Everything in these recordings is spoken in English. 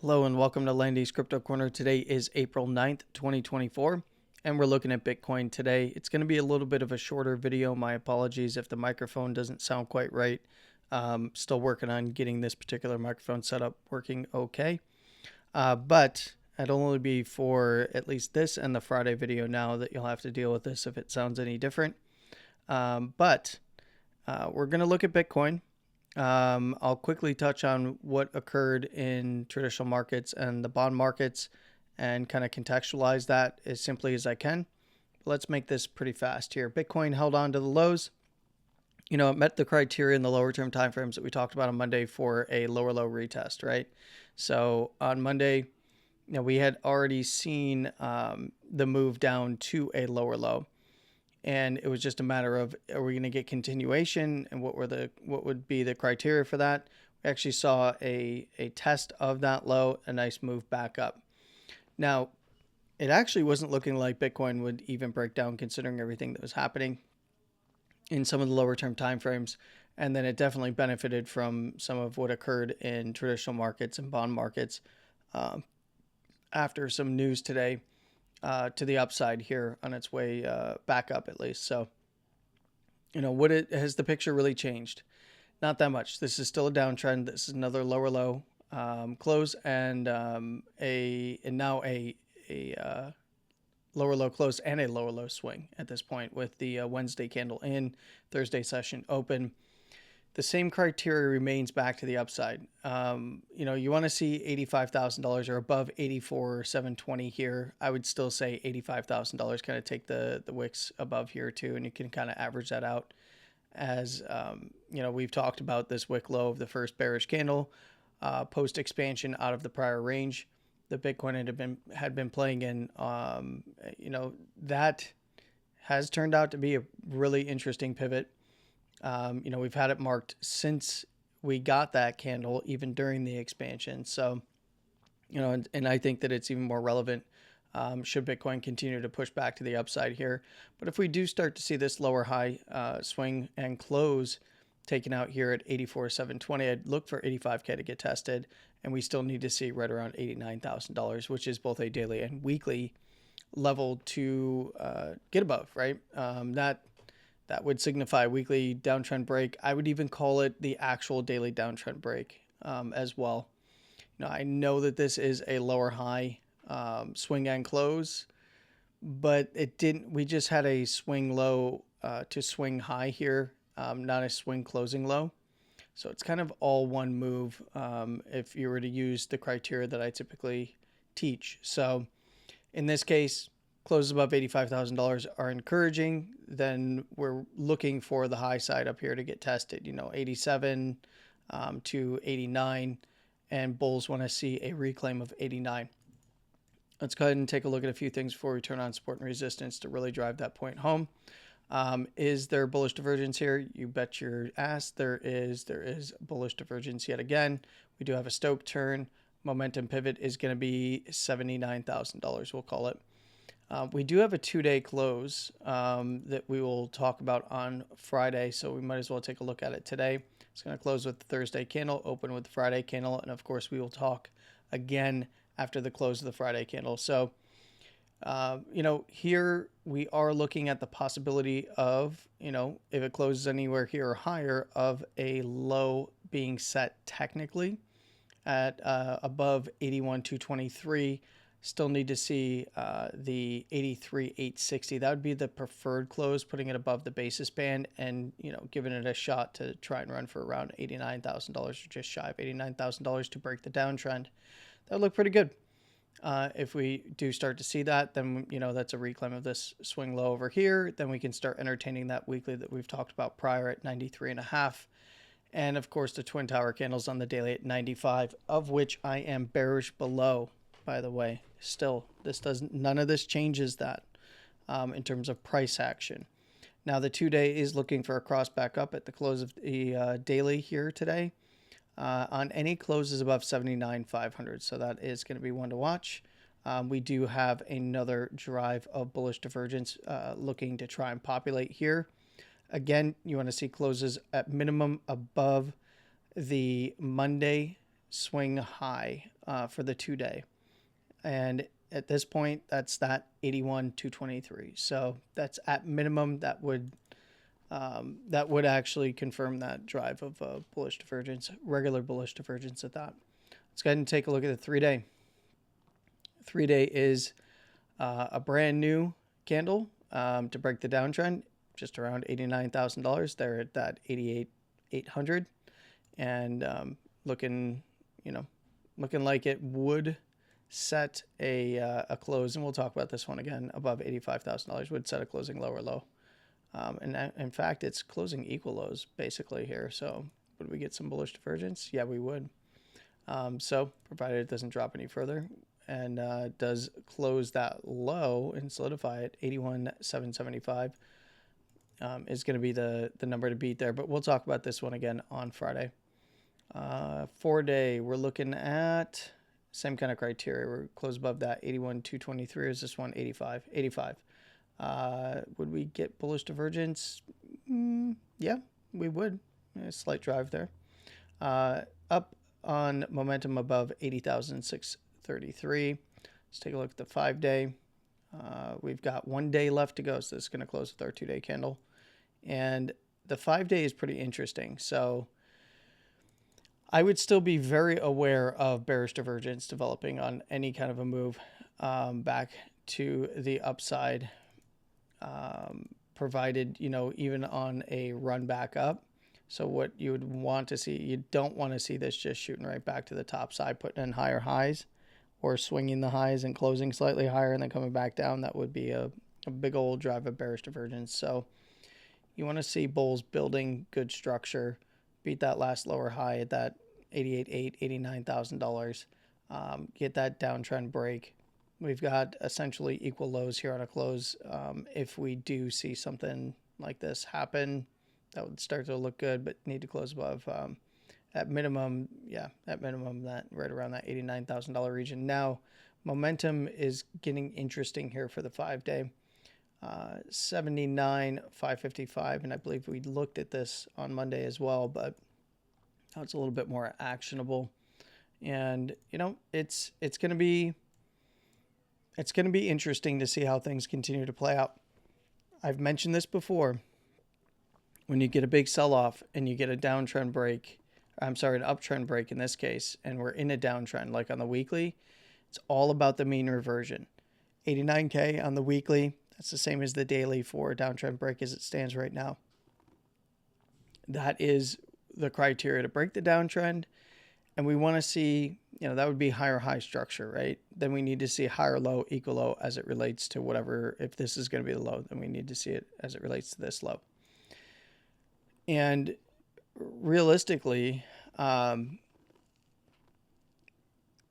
Hello and welcome to Landy's Crypto Corner. Today is April 9th, 2024, and we're looking at Bitcoin today. It's going to be a little bit of a shorter video. My apologies if the microphone doesn't sound quite right. Still working on getting this particular microphone set up working okay. But it'll only be for at least this and the Friday video now that you'll have to deal with this if it sounds any different. But we're going to look at Bitcoin. I'll quickly touch on what occurred in traditional markets and the bond markets and kind of contextualize that as simply as I can. Let's make this pretty fast here. Bitcoin held on to the lows. It met the criteria in the lower term timeframes that we talked about on Monday for a lower low retest, right? So on Monday, we had already seen the move down to a lower low. And it was just a matter of, are we going to get continuation, and what would be the criteria for that? We actually saw a test of that low, a nice move back up. Now, it actually wasn't looking like Bitcoin would even break down considering everything that was happening in some of the lower term timeframes. And then it definitely benefited from some of what occurred in traditional markets and bond markets after some news today. To the upside here on its way back up at least. So, has the picture really changed? Not that much. This is still a downtrend. This is another lower low close and now a lower low close and a lower low swing at this point with the Wednesday candle in, Thursday session open. The same criteria remains back to the upside. You want to see $85,000 or above 84,720 here. I would still say $85,000. Kind of take the wicks above here too, and you can kind of average that out. As we've talked about this wick low of the first bearish candle post expansion out of the prior range that Bitcoin had been playing in. That has turned out to be a really interesting pivot. We've had it marked since we got that candle, even during the expansion. So, and I think that it's even more relevant should Bitcoin continue to push back to the upside here. But if we do start to see this lower high swing and close taken out here at 84,720, I'd look for 85K to get tested. And we still need to see right around $89,000, which is both a daily and weekly level to get above, right? That would signify weekly downtrend break. I would even call it the actual daily downtrend break as well. I know that this is a lower high swing and close, but it didn't. We just had a swing low to swing high here, not a swing closing low. So it's kind of all one move if you were to use the criteria that I typically teach. So in this case, closes above $85,000 are encouraging. Then we're looking for the high side up here to get tested, 87 to 89, and bulls want to see a reclaim of 89. Let's go ahead and take a look at a few things before we turn on support and resistance to really drive that point home. Is there bullish divergence here? You bet your ass there is. There is bullish divergence yet again. We do have a Stoke turn. Momentum pivot is going to be $79,000, we'll call it. We do have a 2-day close that we will talk about on Friday, so we might as well take a look at it today. It's going to close with the Thursday candle, open with the Friday candle, and of course we will talk again after the close of the Friday candle. So, here we are looking at the possibility of, if it closes anywhere here or higher, of a low being set technically at above 81,223. Still need to see the 83,860. That would be the preferred close, putting it above the basis band and, giving it a shot to try and run for around $89,000 or just shy of $89,000 to break the downtrend. That would look pretty good. If we do start to see that, then, that's a reclaim of this swing low over here. Then we can start entertaining that weekly that we've talked about prior at 93.5. And of course, the twin tower candles on the daily at 95, of which I am bearish below. By the way, still, none of this changes that in terms of price action. Now, the 2-day is looking for a cross back up at the close of the daily here today on any closes above 79,500. So that is going to be one to watch. We do have another drive of bullish divergence looking to try and populate here. Again, you want to see closes at minimum above the Monday swing high for the 2-day. And at this point, that's that 81,223. So that's at minimum that would actually confirm that drive of bullish divergence, regular bullish divergence at that. Let's go ahead and take a look at the 3-day. 3-day is a brand new candle to break the downtrend, just around $89,000. They're at that 88,800, and looking like it would set a close, and we'll talk about this one again, above $85,000 would set a closing low or low. And in fact, it's closing equal lows basically here. So would we get some bullish divergence? Yeah, we would. So provided it doesn't drop any further and does close that low and solidify it, 81,775 is going to be the number to beat there. But we'll talk about this one again on Friday. 4-day, we're looking at same kind of criteria. We're close above that 81,223. Is this one 85? Would we get bullish divergence? Yeah, we would. A slight drive there. Up on momentum above 80,633. Let's take a look at the 5-day. We've got 1 day left to go, so this is going to close with our 2-day candle. And the 5-day is pretty interesting. So I would still be very aware of bearish divergence developing on any kind of a move back to the upside, provided, even on a run back up. So what you would want to see, you don't want to see this just shooting right back to the top side, putting in higher highs or swinging the highs and closing slightly higher and then coming back down. That would be a big old drive of bearish divergence. So you want to see bulls building good structure, beat that last lower high at that $88,800, $89,000, get that downtrend break. We've got essentially equal lows here on a close. If we do see something like this happen, that would start to look good, but need to close above at minimum, that right around that $89,000 region. Now, momentum is getting interesting here for the 5-day. 79,555, and I believe we looked at this on Monday as well, but now it's a little bit more actionable. And it's going to be interesting to see how things continue to play out. I've mentioned this before. When you get a big sell-off and you get a downtrend break, an uptrend break in this case, and we're in a downtrend like on the weekly, it's all about the mean reversion. 89K on the weekly, that's the same as the daily for a downtrend break as it stands right now. That is the criteria to break the downtrend, and we want to see, that would be higher high structure, right? Then we need to see higher low, equal low as it relates to whatever. If this is going to be the low, then we need to see it as it relates to this low. And realistically,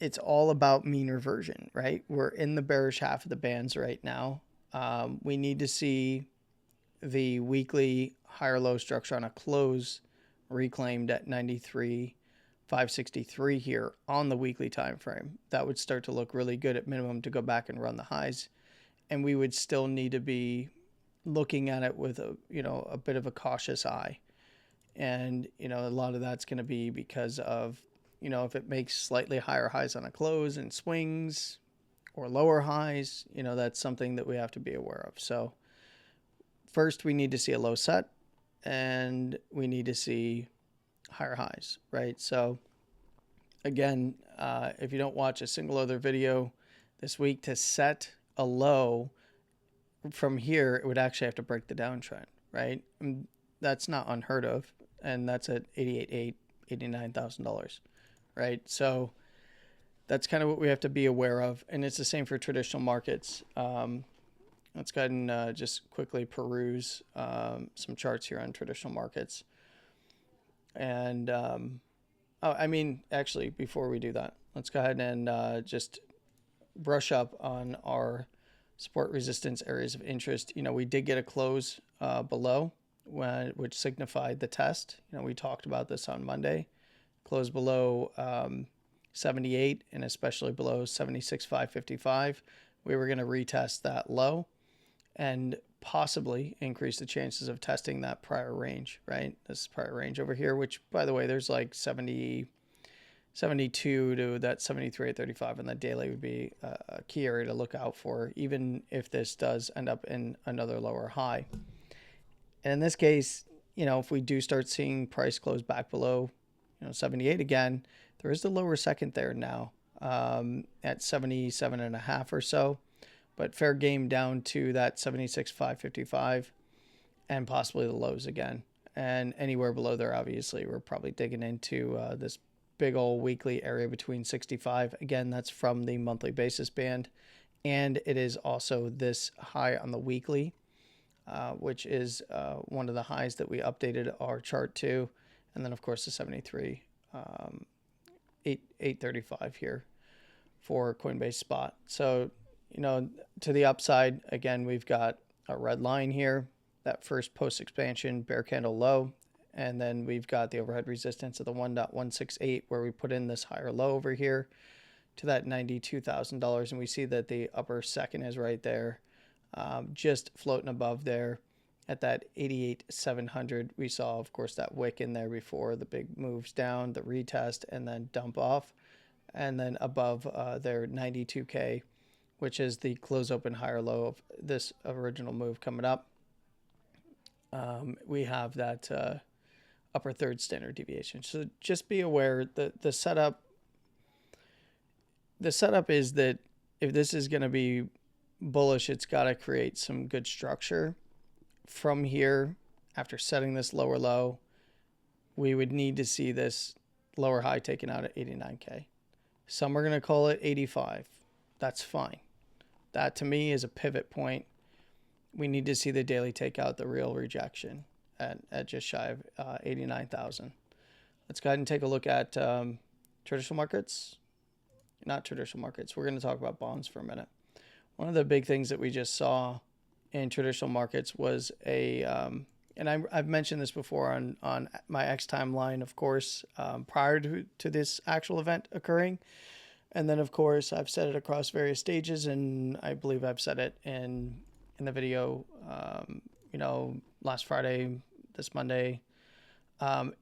it's all about mean reversion, right? We're in the bearish half of the bands right now. We need to see the weekly higher low structure on a close reclaimed at 93,563 here on the weekly time frame. That would start to look really good at minimum to go back and run the highs, and we would still need to be looking at it with a bit of a cautious eye. And a lot of that's going to be because of if it makes slightly higher highs on a close and swings, or lower highs, that's something that we have to be aware of. So first we need to see a low set, and we need to see higher highs, right? So again, if you don't watch a single other video this week, to set a low from here, it would actually have to break the downtrend, right? And that's not unheard of, and that's at $88,800, $89,000, right? So that's kind of what we have to be aware of, and it's the same for traditional markets. Let's go ahead and just quickly peruse some charts here on traditional markets. And actually, before we do that, let's go ahead and just brush up on our support resistance areas of interest. We did get a close below, which signified the test. We talked about this on Monday. Close below 78, and especially below 76,555. We were going to retest that low and possibly increase the chances of testing that prior range, right? This prior range over here, which, by the way, there's like 70 72 to that 73.35 on the daily would be a key area to look out for, even if this does end up in another lower high. And in this case, if we do start seeing price close back below, 78 again, there is the lower second there now at 77.5 or so, but fair game down to that 76.555 and possibly the lows again. And anywhere below there, obviously, we're probably digging into this big old weekly area between 65. Again, that's from the monthly basis band. And it is also this high on the weekly, which is one of the highs that we updated our chart to. And then, of course, the 73, 835 here for Coinbase spot. So, to the upside, again, we've got a red line here, that first post-expansion bear candle low. And then we've got the overhead resistance of the 1.168 where we put in this higher low over here to that $92,000. And we see that the upper second is right there, just floating above there at that 88,700. We saw, of course, that wick in there before the big moves down, the retest, and then dump off. And then above their 92K, which is the close open higher low of this original move coming up. We have that upper third standard deviation. So just be aware that the setup is that if this is going to be bullish, it's got to create some good structure. From here, after setting this lower low, we would need to see this lower high taken out at 89K. Some are going to call it 85. That's fine. That to me is a pivot point. We need to see the daily take out the real rejection at just shy of 89,000. Let's go ahead and take a look at traditional markets. Not traditional markets. We're going to talk about bonds for a minute. One of the big things that we just saw in traditional markets was and I've mentioned this before on my X timeline, of course, prior to this actual event occurring. And then, of course, I've said it across various stages, and I believe I've said it in the video, last Friday, this Monday.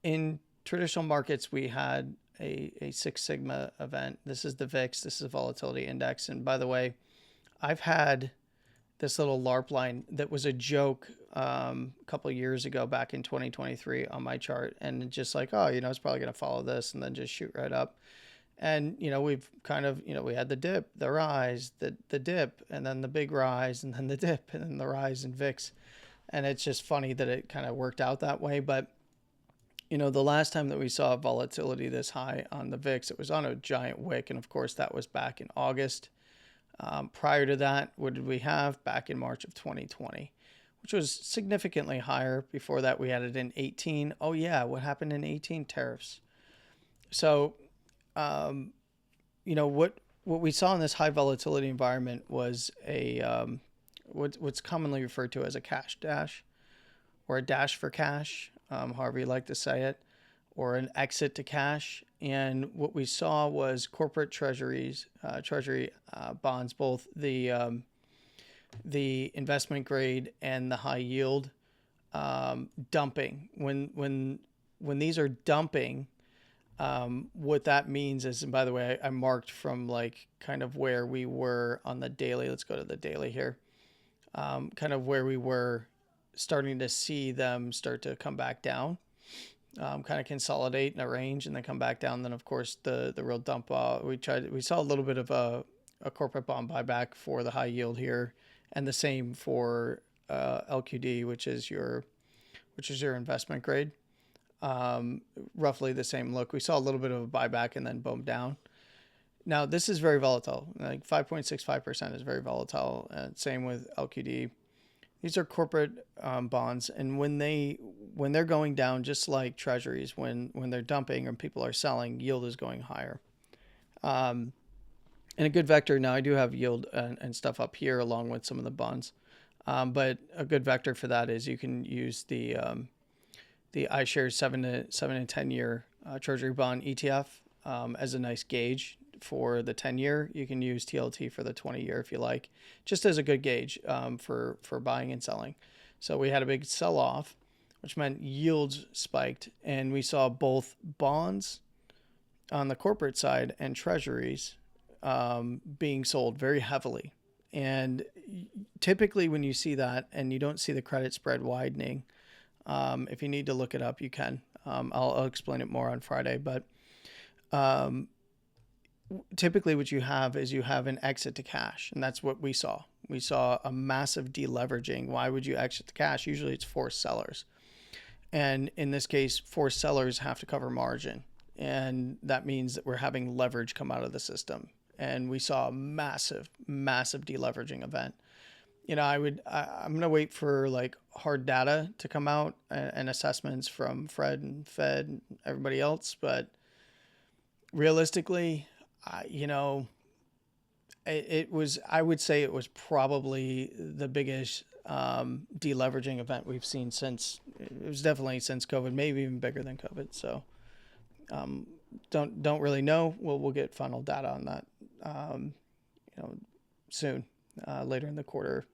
In traditional markets, we had a Six Sigma event. This is the VIX. This is the volatility index. And by the way, I've had this little LARP line that was a joke a couple of years ago back in 2023 on my chart. And just like, it's probably going to follow this and then just shoot right up. And, we've kind of, we had the dip, the rise, the dip, and then the big rise, and then the dip, and then the rise in VIX. And it's just funny that it kind of worked out that way. But, the last time that we saw volatility this high on the VIX, it was on a giant wick. And, of course, that was back in August. Prior to that, what did we have? Back in March of 2020, which was significantly higher. Before that, we had it in 18. Oh, yeah, what happened in 18? Tariffs. So, what we saw in this high volatility environment was what's commonly referred to as a cash dash, or a dash for cash, however you like to say it, or an exit to cash. And what we saw was corporate treasury bonds, both the investment grade and the high yield, dumping. When these are dumping, what that means is, and by the way, I marked from like kind of where we were on the daily. Let's go to the daily here. Kind of where we were starting to see them start to come back down, kind of consolidate in a range and then come back down. Then of course the real dump, we saw a little bit of a corporate bond buyback for the high yield here, and the same for LQD, which is your investment grade. Roughly the same look. We saw a little bit of a buyback and then boom down. Now this is very volatile. Like 5.65% is very volatile. And same with LQD. These are corporate bonds, and when they're going down, just like treasuries, when they're dumping or people are selling, yield is going higher. And a good vector. Now I do have yield and stuff up here along with some of the bonds, but a good vector for that is you can use the iShares 7 and 10 year Treasury bond ETF as a nice gauge for the 10 year. You can use TLT for the 20 year if you like, just as a good gauge for buying and selling. So we had a big sell off, which meant yields spiked, and we saw both bonds on the corporate side and treasuries being sold very heavily. And typically when you see that and you don't see the credit spread widening, if you need to look it up, you can. I'll explain it more on Friday. But typically what you have is you have an exit to cash. And that's what we saw. We saw a massive deleveraging. Why would you exit to cash? Usually it's forced sellers. And in this case, forced sellers have to cover margin. And that means that we're having leverage come out of the system. And we saw a massive, massive deleveraging event. You know, I'm going to wait for like hard data to come out and assessments from Fred and Fed and everybody else. But realistically, you know, I would say it was probably the biggest deleveraging event we've seen since, it was definitely since COVID, maybe even bigger than COVID. So don't really know. We'll get final data on that, you know, soon, later in the quarter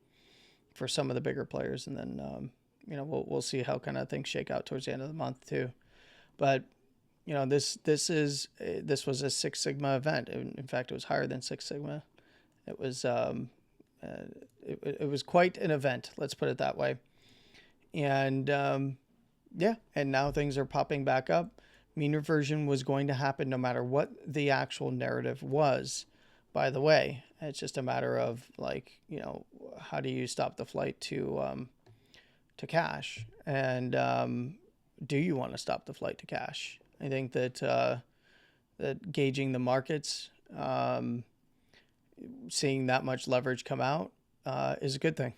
for some of the bigger players. And then, you know, we'll see how kind of things shake out towards the end of the month too. But, you know, this was a Six Sigma event. In fact, it was higher than Six Sigma. It was, it was quite an event. Let's put it that way. And, yeah, and now things are popping back up. Mean reversion was going to happen no matter what the actual narrative was, by the way. It's just a matter of, like, you know, how do you stop the flight to cash? And do you want to stop the flight to cash? I think that that gauging the markets, seeing that much leverage come out is a good thing.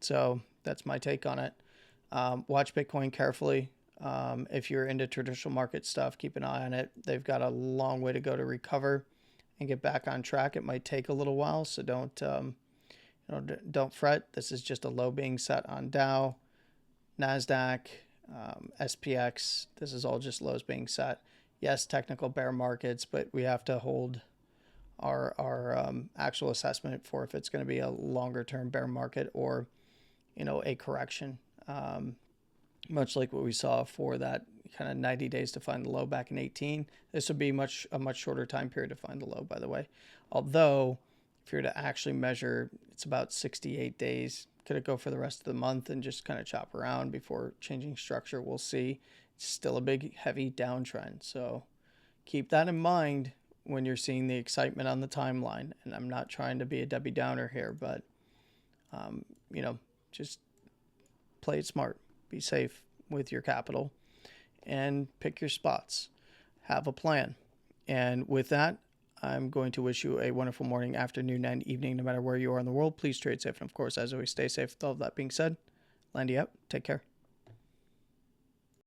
So that's my take on it. Watch Bitcoin carefully. If you're into traditional market stuff, keep an eye on it. They've got a long way to go to recover and get back on track. It might take a little while, so don't fret. This is just a low being set on Dow, NASDAQ, SPX. This is all just lows being set. Yes, technical bear markets, but we have to hold our actual assessment for if it's going to be a longer term bear market or, you know, a correction. Much like what we saw for that kind of 90 days to find the low back in 18. This would be a much shorter time period to find the low, by the way. Although, if you're to actually measure, it's about 68 days. Could it go for the rest of the month and just kind of chop around before changing structure? We'll see. It's still a big, heavy downtrend. So keep that in mind when you're seeing the excitement on the timeline. And I'm not trying to be a Debbie Downer here, but, you know, just play it smart. Be safe with your capital and pick your spots. Have a plan. And with that, I'm going to wish you a wonderful morning, afternoon, and evening, no matter where you are in the world. Please trade safe. And of course, as always, stay safe. With all of that being said, Landy out. Take care.